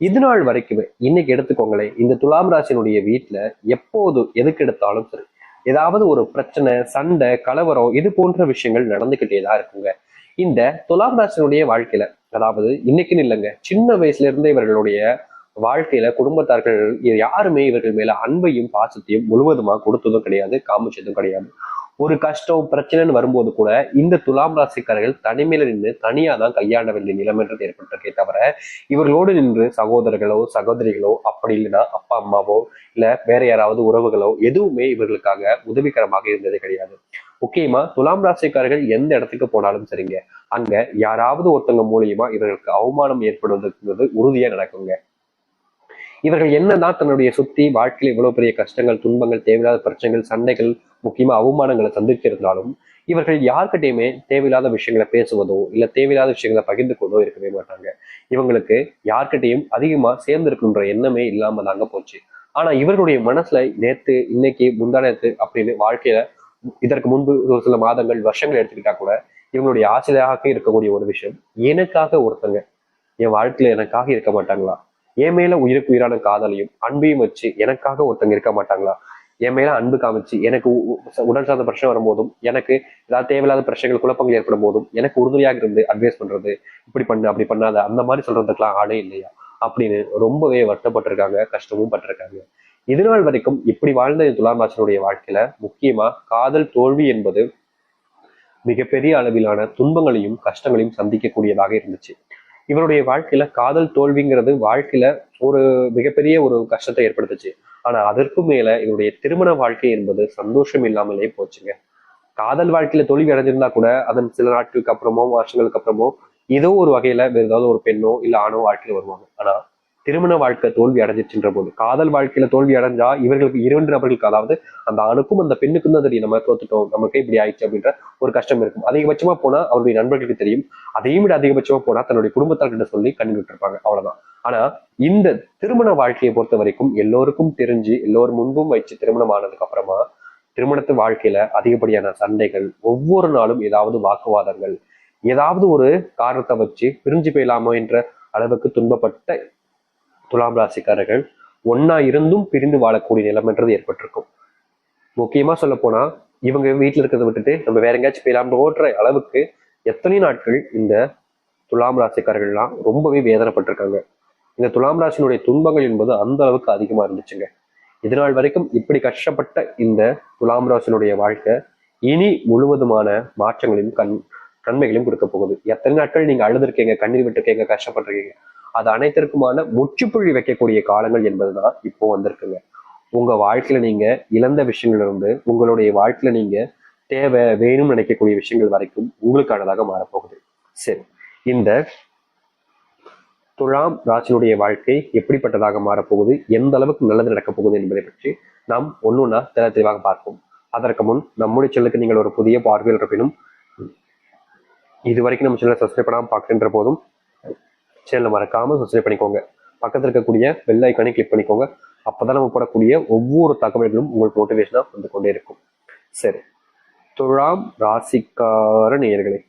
இது நாள் வரைக்குமே இன்னைக்கு எடுத்துக்கோங்களேன், இந்த துலாம் ராசியினுடைய வீட்டுல எப்போது எதுக்கு எடுத்தாலும் சரி, ஏதாவது ஒரு பிரச்சனை, சண்டை, கலவரம் இது போன்ற விஷயங்கள் நடந்துகிட்டே தான் இருக்குங்க. இந்த துலாம் ராசியினுடைய வாழ்க்கையில, அதாவது இன்னைக்குன்னு இல்லைங்க, சின்ன வயசுல இருந்தே இவர்களுடைய வாழ்க்கையில குடும்பத்தார்கள் யாருமே இவர்கள் மேல அன்பையும் பாசத்தையும் முழுவதுமா கொடுத்ததும் கிடையாது, காமிச்சதும் கிடையாது. ஒரு கஷ்டம் பிரச்சனைன்னு வரும்போது கூட இந்த துலாம் ராசிக்காரர்கள் தனிமையில நின்று தனியா தான் கையாண்ட வேண்டிய நிலைமைன்றது ஏற்பட்டிருக்கே தவிர, இவர்களோடு நின்று சகோதரர்களோ சகோதரிகளோ அப்படி இல்லைன்னா அப்பா அம்மாவோ இல்ல வேற யாராவது உறவுகளோ எதுவுமே இவர்களுக்காக உதவிகரமாக இருந்தது கிடையாது. முக்கியமா துலாம் ராசிக்காரர்கள் எந்த இடத்துக்கு போனாலும் சரிங்க, அங்க யாராவது ஒருத்தவங்க மூலியமா இவர்களுக்கு அவமானம் ஏற்படுவதற்கிறது உறுதியா நடக்குங்க. இவர்கள் என்னதான் தன்னுடைய சுத்தி வாழ்க்கையில் இவ்வளவு பெரிய கஷ்டங்கள், துன்பங்கள், தேவையில்லாத பிரச்சனைகள், சண்டைகள், முக்கியமா அவமானங்களை சந்திச்சிருந்தாலும் இவர்கள் யார்கிட்டயுமே தேவையில்லாத விஷயங்களை பேசுவதோ இல்ல தேவையில்லாத விஷயங்களை பகிர்ந்து கொண்டோ இருக்கவே மாட்டாங்க. இவங்களுக்கு யார்கிட்டையும் அதிகமா சேர்ந்து இருக்கணுன்ற எண்ணமே இல்லாம தாங்க போச்சு. ஆனா இவர்களுடைய மனசுல நேத்து, இன்னைக்கு, முந்தானத்து அப்படின்னு வாழ்க்கையில இதற்கு முன்பு ஒரு சில மாதங்கள், வருஷங்கள் எடுத்துக்கிட்டா கூட இவங்களுடைய ஆசையாக இருக்கக்கூடிய ஒரு விஷயம், எனக்காக ஒருத்தங்க என் வாழ்க்கையில எனக்காக இருக்க மாட்டாங்களா? என் மேல உயிருக்கு உயிரான காதலையும் அன்பையும் வச்சு எனக்காக ஒருத்தங்க இருக்க மாட்டாங்களா? என் மேல அன்பு காமிச்சு எனக்கு உடல் சார்ந்த பிரச்சனை வரும்போதும், எனக்கு ஏதாவது தேவையில்லாத பிரச்சனைகள், குழப்பங்கள் ஏற்படும் போதும் எனக்கு உறுதுணையாக இருந்து அட்வைஸ் பண்றது, இப்படி பண்ணு அப்படி பண்ணாத, அந்த மாதிரி சொல்றதுக்கெல்லாம் ஆளே இல்லையா அப்படின்னு ரொம்பவே வருத்தப்பட்டிருக்காங்க, கஷ்டமும் பட்டிருக்காங்க. இது நாள் வரைக்கும் இப்படி வாழ்ந்த துலாம் ராசினுடைய வாழ்க்கையில முக்கியமா காதல் தோல்வி என்பது மிகப்பெரிய அளவிலான துன்பங்களையும் கஷ்டங்களையும் சந்திக்கக்கூடியதாக இருந்துச்சு. இவருடைய வாழ்க்கையில காதல் தோல்விங்கிறது வாழ்க்கையில ஒரு மிகப்பெரிய ஒரு கஷ்டத்தை ஏற்படுத்துச்சு. ஆனா அதற்கும் மேல இவருடைய திருமண வாழ்க்கை என்பது சந்தோஷம் இல்லாமலே போச்சுங்க. காதல் வாழ்க்கையில தோல்வி அடைஞ்சிருந்தா கூட அதன் சில நாட்களுக்கு அப்புறமோ வருஷங்களுக்கு அப்புறமோ ஏதோ ஒரு வகையில வேற ஏதாவது ஒரு பெண்ணோ இல்ல ஆணோ வாழ்க்கையில வருவாங்க. ஆனா திருமண வாழ்க்கை தோல்வி அடைஞ்சிருச்சுன்ற போது, காதல் வாழ்க்கையில தோல்வி அடைஞ்சா இவர்களுக்கு இரண்டு நபர்களுக்கு, அதாவது அந்த ஆணுக்கும் அந்த பெண்ணுக்கும் தான் தெரியும், நம்ம தோத்துட்டோம், நமக்கு இப்படி ஆயிடுச்சு அப்படின்ற ஒரு கஷ்டம் இருக்கும். அதிகபட்சமா போனா அவருடைய நண்பர்களுக்கு தெரியும், அதையும் விட அதிகபட்சமா போனா தன்னுடைய குடும்பத்தார்கிட்ட சொல்லி கண்ணி விட்டுருப்பாங்க, அவ்வளவுதான். ஆனா இந்த திருமண வாழ்க்கையை பொறுத்த வரைக்கும் எல்லோருக்கும் தெரிஞ்சு எல்லோரும் முன்பும் வச்சு திருமணம் ஆனதுக்கு அப்புறமா திருமணத்து வாழ்க்கையில அதிகப்படியான சண்டைகள், ஒவ்வொரு நாளும் ஏதாவது வாக்குவாதங்கள், ஏதாவது ஒரு காரணத்தை வச்சு பிரிஞ்சு போயிடலாமோ என்ற அளவுக்கு துன்பப்பட்ட துலாம் ராசிக்காரர்கள் ஒன்னா இருந்தும் பிரிந்து வாழக்கூடிய நிலைமைன்றது ஏற்பட்டிருக்கும். முக்கியமா சொல்ல போனா இவங்க வீட்டுல இருக்கிறத விட்டுட்டு நம்ம வேற எங்கேயாச்சும் போயிடலாம்ன்ற அளவுக்கு எத்தனை நாட்கள் இந்த துலாம் ராசிக்காரர்கள்லாம் ரொம்பவே வேதனைப்பட்டிருக்காங்க. இந்த துலாம் ராசியினுடைய துன்பங்கள் என்பது அந்த அளவுக்கு அதிகமா இருந்துச்சுங்க. இதனால் வரைக்கும் இப்படி கஷ்டப்பட்ட இந்த துலாம் ராசியினுடைய வாழ்க்கை இனி முழுவதுமான மாற்றங்களையும் நன்மைகளையும் கொடுக்க போகுது. எத்தனை நாட்கள் நீங்க அழுதுருக்கீங்க, கண்ணீர் விட்டுருக்கீங்க, கஷ்டப்பட்டிருக்கீங்க, அது அனைத்திற்குமான முற்றுப்புள்ளி வைக்கக்கூடிய காலங்கள் என்பதுதான் இப்போ வந்திருக்குங்க. உங்க வாழ்க்கையில நீங்க இழந்த விஷயங்கள்ல இருந்து உங்களுடைய வாழ்க்கையில நீங்க தேவை வேணும்னு நினைக்கக்கூடிய விஷயங்கள் வரைக்கும் உங்களுக்கானதாக மாறப்போகுது. சரி, இந்த துலாம் ராசியினுடைய வாழ்க்கை எப்படிப்பட்டதாக மாறப்போகுது, எந்த அளவுக்கு நல்லது நடக்கப் போகுது என்பதை பற்றி நாம் ஒன்னொன்னா தெளிவாக பார்ப்போம். அதற்கு முன் நம்முடைய சேனலுக்கு நீங்கள் ஒரு புதிய பார்வையில் இருப்பினும் இது வரைக்கும் நம்ம சேனலை சப்ஸ்கிரைப் பண்ணாமல் பார்க்கின்ற போதும் சேனலை மறக்காம சப்ஸ்கிரைப் பண்ணிக்கோங்க. பக்கத்தில் இருக்கக்கூடிய பெல் ஐக்கானை கிளிக் பண்ணிக்கோங்க. அப்பதான் நம்ம போடக்கூடிய ஒவ்வொரு தகவல்களும் உங்களுக்கு மோட்டிவேஷனா வந்து கொண்டே இருக்கும். சரி, துலாம் ராசிக்கார நேயர்களே,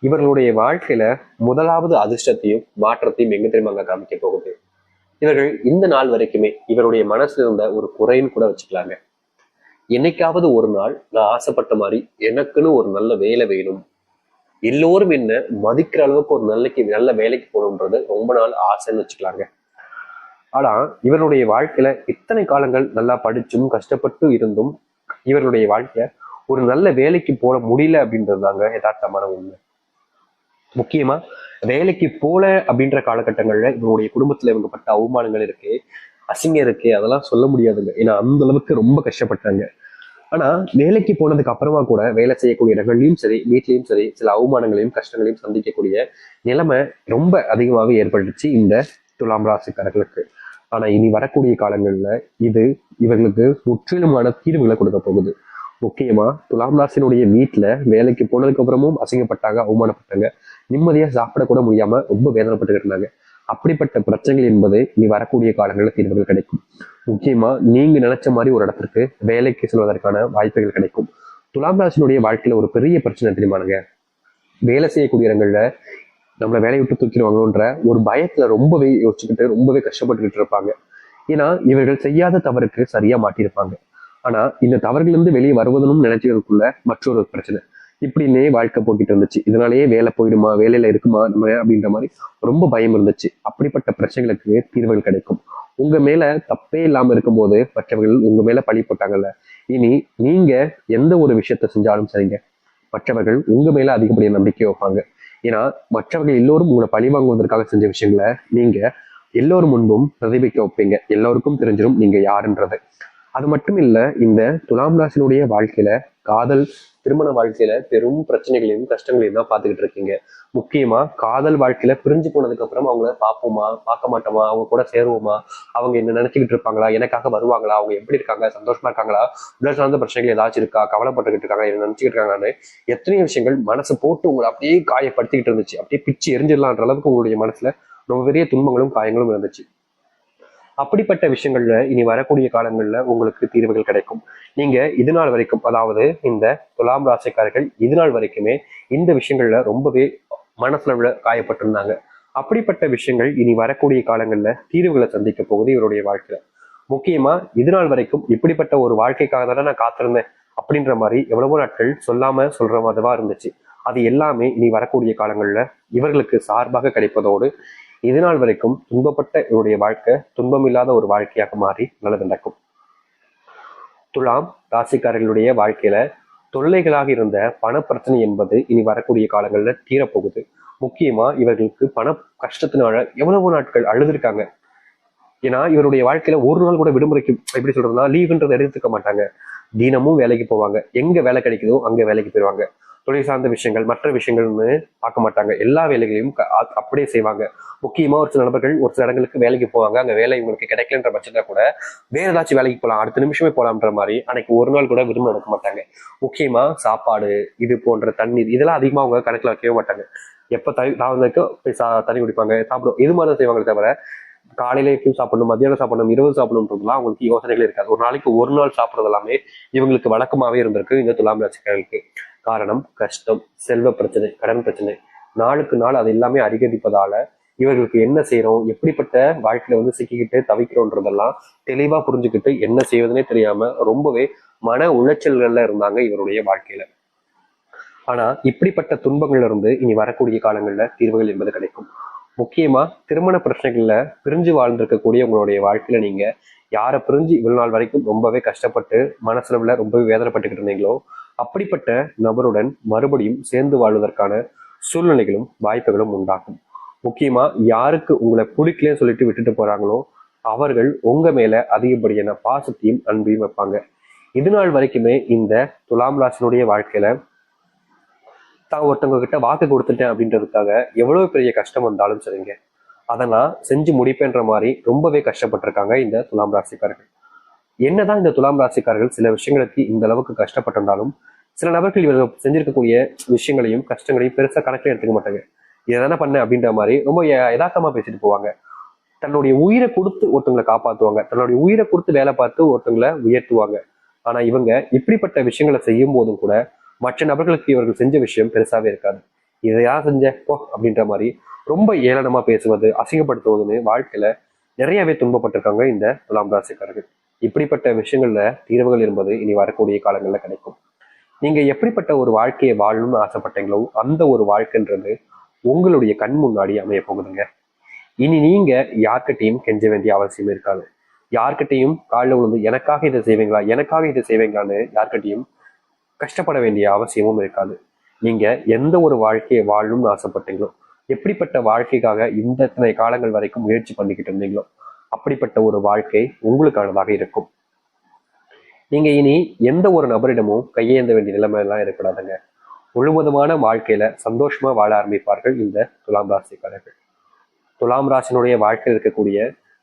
இவர்களுடைய வாழ்க்கையில முதலாவது அதிர்ஷ்டத்தையும் மாற்றத்தையும் எங்க தெரியுமா அங்க காமிக்க போகுது. இவர்கள் இந்த நாள் வரைக்குமே இவருடைய மனசுல இருந்த ஒரு குறைன்னு கூட வச்சுக்கலாங்க. என்னைக்காவது ஒரு நாள் நான் ஆசைப்பட்ட மாதிரி எனக்குன்னு ஒரு நல்ல வேலை வேணும், எல்லோரும் என்ன மதிக்கிற அளவுக்கு ஒரு நல்ல வேலைக்கு போகணுன்றது ரொம்ப நாள் ஆசைன்னு வச்சுக்கலாங்க. ஆனா இவருடைய வாழ்க்கையில இத்தனை காலங்கள் நல்லா படிச்சும் கஷ்டப்பட்டு இருந்தும் இவருடைய வாழ்க்கைய ஒரு நல்ல வேலைக்கு போட முடியல அப்படின்றது தாங்க யதார்த்தமான உண்மை. முக்கியமா வேலைக்கு போல அப்படின்ற காலகட்டங்கள்ல இவருடைய குடும்பத்துல இவங்க பட்ட அவமானங்கள் இருக்கு, அசிங்கம் இருக்கு, அதெல்லாம் சொல்ல முடியாதுங்க. ஏன்னா அந்த அளவுக்கு ரொம்ப கஷ்டப்பட்டாங்க. ஆனா வேலைக்கு போனதுக்கு அப்புறமா கூட வேலை செய்யக்கூடிய இடங்கள்லயும் சரி, வீட்லயும் சரி, சில அவமானங்களையும் கஷ்டங்களையும் சந்திக்கக்கூடிய நிலைமை ரொம்ப அதிகமாகவே ஏற்பட்டுச்சு இந்த துலாம் ராசிக்காரர்களுக்கு. ஆனா இனி வரக்கூடிய காலங்கள்ல இது இவர்களுக்கு முற்றிலுமான தீர்வுகளை கொடுக்க போகுது. முக்கியமா துலாம் ராசினுடைய வீட்டுல வேலைக்கு போனதுக்கு அப்புறமும் அசிங்கப்பட்டாங்க, அவமானப்பட்டாங்க, நிம்மதியா சாப்பிட கூட முடியாம ரொம்ப வேதனைப்பட்டு இருந்தாங்க. அப்படிப்பட்ட பிரச்சனைகள் என்பது இனி வரக்கூடிய காலங்களில் தீர்வுகள் கிடைக்கும். முக்கியமா நீங்க நினைச்ச மாதிரி ஒரு இடத்திற்கு வேலைக்கு செல்வதற்கான வாய்ப்புகள் கிடைக்கும். துலாம் ராசினுடைய வாழ்க்கையில ஒரு பெரிய பிரச்சனை தெரியுமானுங்க, வேலை செய்யக்கூடிய இடங்கள்ல நம்மளை வேலையை விட்டு தூக்கிடுவாங்களோன்ற ஒரு பயத்துல ரொம்பவே யோசிச்சுக்கிட்டு ரொம்பவே கஷ்டப்பட்டுக்கிட்டு இருப்பாங்க. ஏன்னா இவர்கள் செய்யாத தவறுக்கு சரியா மாட்டியிருப்பாங்க. ஆனா இந்த தவறுகள் இருந்து வெளியே வருவதும் நினைச்சதுக்குள்ள மற்றொரு பிரச்சனை. இப்படின்னே வாழ்க்கை போக்கிட்டு இருந்துச்சு. இதனாலேயே வேலை போயிடுமா, வேலையில இருக்குமா நம்ம அப்படின்ற மாதிரி ரொம்ப பயம் இருந்துச்சு. அப்படிப்பட்ட பிரச்சனைகளுக்கு தீர்வுகள் கிடைக்கும். உங்க மேல தப்பே இல்லாம இருக்கும்போது மற்றவர்கள் உங்க மேல பழி போட்டாங்கல்ல, இனி நீங்க எந்த ஒரு விஷயத்த செஞ்சாலும் சரிங்க, மற்றவர்கள் உங்க மேல அதிகப்படியான நம்பிக்கை வைப்பாங்க. ஏன்னா மற்றவர்கள் எல்லோரும் உங்களை பழி வாங்குவதற்காக செஞ்ச விஷயங்களை நீங்க எல்லோரும் முன்பும் பிரதிபலிக்க வைப்பீங்க. எல்லோருக்கும் தெரிஞ்சிடும் நீங்க யாருன்றது. அது மட்டும் இல்ல, இந்த துலாம் ராசினுடைய வாழ்க்கையில காதல் திருமண வாழ்க்கையில பெரும் பிரச்சனைகளையும் கஷ்டங்களையும் தான் பார்த்துக்கிட்டு இருக்கீங்க. முக்கியமா காதல் வாழ்க்கையில பிரிஞ்சு போனதுக்கு அப்புறம் அவங்கள பார்ப்போமா பார்க்க மாட்டோமா, அவங்க கூட சேருவோமா, அவங்க என்ன நினைச்சுக்கிட்டு இருப்பாங்களா, எனக்காக வருவாங்களா, அவங்க எப்படி இருக்காங்க, சந்தோஷமா இருக்காங்களா, உடல் சார்ந்த பிரச்சனைகள் ஏதாச்சும் இருக்கா, கவலைப்பட்டுக்கிட்டு இருக்காங்க, என்ன நினைச்சுக்கிட்டு இருக்காங்கன்னு எத்தனையோ விஷயங்கள் மனசு போட்டு உங்களை அப்படியே காயப்படுத்திக்கிட்டு இருந்துச்சு. அப்படியே பிச்சு எரிஞ்சிடலான்ற அளவுக்கு உங்களுடைய மனசுல ரொம்ப பெரிய துன்பங்களும் காயங்களும் இருந்துச்சு. அப்படிப்பட்ட விஷயங்கள்ல இனி வரக்கூடிய காலங்கள்ல உங்களுக்கு தீர்வுகள் கிடைக்கும். நீங்க இது நாள் வரைக்கும், அதாவது இந்த துலாம் ராசிக்காரர்கள் இது நாள் வரைக்குமே இந்த விஷயங்கள்ல ரொம்பவே மனசுல காயப்பட்டிருந்தாங்க. அப்படிப்பட்ட விஷயங்கள் இனி வரக்கூடிய காலங்கள்ல தீர்வுகளை சந்திக்க போகுது இவருடைய வாழ்க்கையில. முக்கியமா இது நாள் வரைக்கும் இப்படிப்பட்ட ஒரு வாழ்க்கைக்காக தானே நான் காத்திருந்தேன் அப்படின்ற மாதிரி எவ்வளவோ நாட்கள் சொல்லாம சொல்ற மாதிரிவா இருந்துச்சு. அது எல்லாமே இனி வரக்கூடிய காலங்கள்ல இவர்களுக்கு சார்பாக கிடைப்பதோடு இது நாள் வரைக்கும் துன்பப்பட்ட இவருடைய வாழ்க்கை துன்பம் இல்லாத ஒரு வாழ்க்கையாக மாறி நல்லது நடக்கும். துலாம் ராசிக்காரர்களுடைய வாழ்க்கையில தொல்லைகளாக இருந்த பண பிரச்சனை என்பது இனி வரக்கூடிய காலங்கள்ல தீரப்போகுது. முக்கியமா இவர்களுக்கு பண கஷ்டத்தினால எவ்வளவு நாட்கள் அழுதுருக்காங்க. ஏன்னா இவருடைய வாழ்க்கையில ஒரு நாள் கூட விடுமுறைக்கு எப்படி சொல்றதுன்னா லீவுன்றதை எடுத்துக்க மாட்டாங்க. தினமும் வேலைக்கு போவாங்க. எங்க வேலை கிடைக்குதோ அங்க வேலைக்கு போயிடுவாங்க. தொழில் சார்ந்த விஷயங்கள் மற்ற விஷயங்கள்னு பார்க்க மாட்டாங்க. எல்லா வேலைகளையும் அப்படியே செய்வாங்க. முக்கியமா ஒரு சில நபர்கள் ஒரு சில இடங்களுக்கு வேலைக்கு போவாங்க. அங்க வேலை இவங்களுக்கு கிடைக்கலன்ற பட்சத்துல கூட வேற ஏதாச்சும் வேலைக்கு போகலாம், அடுத்த நிமிஷமே போலாம்ன்ற மாதிரி அன்னைக்கு ஒரு நாள் கூட விரும்ப எடுக்க மாட்டாங்க. முக்கியமா சாப்பாடு, இது போன்ற தண்ணீர், இதெல்லாம் அதிகமா அவங்க கணக்குல வைக்கவே மாட்டாங்க. எப்ப தண்ணி குடிப்பாங்க, சாப்பிடும், இது மாதிரி தான் செய்வாங்களே தவிர காலையிலேயும் சாப்பிடணும், மத்தியானம் சாப்பிடணும், இரவு சாப்பிடணும்ன்றதுலாம் அவங்களுக்கு யோசனைகளே இருக்காது. ஒரு நாளைக்கு ஒரு நாள் சாப்பிட்றது எல்லாமே இவங்களுக்கு வழக்கமாவே இருந்திருக்கு இந்த துலாம் ராசிக்காரர்களுக்கு. காரணம் கஷ்டம், செல்வ பிரச்சனை, கடன் பிரச்சனை நாளுக்கு நாள் அது எல்லாமே அதிகரிப்பதால இவர்களுக்கு என்ன செய்யறோம், எப்படிப்பட்ட வாழ்க்கையில சிக்கிக்கிட்டு தவிக்கிறோன்றதெல்லாம் தெளிவா புரிஞ்சுக்கிட்டு என்ன செய்வதுனே தெரியாம ரொம்பவே மன உளைச்சல்கள்ல இருந்தாங்க இவருடைய வாழ்க்கையில. ஆனா இப்படிப்பட்ட துன்பங்கள்ல இருந்து இனி வரக்கூடிய காலங்கள்ல தீர்வுகள் என்பது கிடைக்கும். முக்கியமா திருமண பிரச்சனைகள்ல பிரிஞ்சு வாழ்ந்திருக்கக்கூடிய உங்களுடைய வாழ்க்கையில நீங்க யாரை பிரிஞ்சு இவ்வளவு நாள் வரைக்கும் ரொம்பவே கஷ்டப்பட்டு மனசுல ரொம்பவே வேதனைப்பட்டுக்கிட்டு இருந்தீங்களோ அப்படிப்பட்ட நபருடன் மறுபடியும் சேர்ந்து வாழ்வதற்கான சூழ்நிலைகளும் வாய்ப்புகளும் உண்டாகும். முக்கியமா யாருக்கு உங்களை பிடிக்கலன்னு சொல்லிட்டு விட்டுட்டு போறாங்களோ அவர்கள் உங்க மேல அதிகப்படியான பாசத்தையும் அன்பையும் வைப்பாங்க. இது நாள் வரைக்குமே இந்த துலாம் ராசினுடைய வாழ்க்கையில தான் ஒருத்தவங்க கிட்ட வாக்கு கொடுத்துட்டேன் அப்படின்றதுக்காக எவ்வளவு பெரிய கஷ்டம் வந்தாலும் சரிங்க, அதை நான் செஞ்சு முடிப்பேன்ற மாதிரி ரொம்பவே கஷ்டப்பட்டிருக்காங்க இந்த துலாம் ராசிக்காரர்கள். என்னதான் இந்த துலாம் ராசிக்காரர்கள் சில விஷயங்களுக்கு இந்த அளவுக்கு கஷ்டப்பட்டிருந்தாலும் சில நபர்கள் இவர்கள் செஞ்சிருக்கக்கூடிய விஷயங்களையும் கஷ்டங்களையும் பெருசா கணக்கில் எடுத்துக்க மாட்டாங்க. இதை தானே பண்ண அப்படின்ற மாதிரி ரொம்ப யதார்த்தமா பேசிட்டு போவாங்க. தன்னுடைய உயிரை கொடுத்து ஒருத்தவங்களை காப்பாற்றுவாங்க, தன்னுடைய உயிரை கொடுத்து வேலை பார்த்து ஒருத்தவங்களை உயர்த்துவாங்க. ஆனா இவங்க இப்படிப்பட்ட விஷயங்களை செய்யும் போதும் கூட மற்ற நபர்களுக்கு இவர்கள் செஞ்ச விஷயம் பெருசாவே இருக்காது. இதையா செஞ்ச போ அப்படின்ற மாதிரி ரொம்ப ஏளனமா பேசுவது, அசிங்கப்படுத்துவதுன்னு வாழ்க்கையில நிறையவே துன்பப்பட்டிருக்காங்க இந்த துலாம் ராசிக்காரர்கள். இப்படிப்பட்ட விஷயங்கள்ல தீர்வுகள் என்பது இனி வரக்கூடிய காலங்கள்ல கிடைக்கும். நீங்க எப்படிப்பட்ட ஒரு வாழ்க்கையை வாழணும்னு ஆசைப்பட்டீங்களோ அந்த ஒரு வாழ்க்கைன்றது உங்களுடைய கண் முன்னாடி அமைய போகுதுங்க. இனி நீங்க யார்கிட்டையும் கெஞ்ச வேண்டிய அவசியம் இருக்காது. யார்கிட்டையும் காலில் விழுந்து எனக்காக இதை செய்வீங்களா, எனக்காக இதை செய்வீங்களான்னு யார்கிட்டையும் கஷ்டப்பட வேண்டிய அவசியமும் இருக்காது. நீங்க எந்த ஒரு வாழ்க்கையை வாழணும்னு ஆசைப்பட்டீங்களோ, எப்படிப்பட்ட வாழ்க்கைக்காக இந்த இத்தனை காலங்கள் வரைக்கும் முயற்சி பண்ணிக்கிட்டு இருந்தீங்களோ அப்படிப்பட்ட ஒரு வாழ்க்கை உங்களுக்கானதாக இருக்கும். நீங்க இனி எந்த ஒரு நபரிடமும் கையேந்த வேண்டிய நிலைமை எல்லாம் ஏற்படாதுங்க. முழுவதுமான வாழ்க்கையில சந்தோஷமா வாழ ஆரம்பிப்பார்கள் இந்த துலாம் ராசிக்காரர்கள். துலாம் ராசினுடைய வாழ்க்கையில் இருக்கக்கூடிய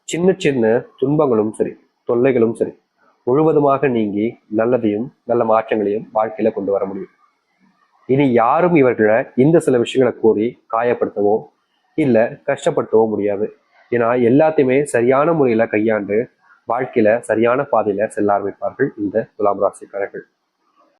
சின்ன சின்ன துன்பங்களும் சரி, தொல்லைகளும் சரி, முழுவதுமாக நீங்கி நல்லதையும் நல்ல மாற்றங்களையும் வாழ்க்கையில கொண்டு வர முடியும். இனி யாரும் இவர்களை இந்த சில விஷயங்களை கூறி காயப்படுத்தவோ இல்ல கஷ்டப்படுத்தவோ முடியாது. ஏன்னா எல்லாத்தையுமே சரியான முறையில கையாண்டு வாழ்க்கையில சரியான பாதையில செல்ல ஆரம்பிப்பார்கள் இந்த துலாம் ராசிக்காரர்கள்.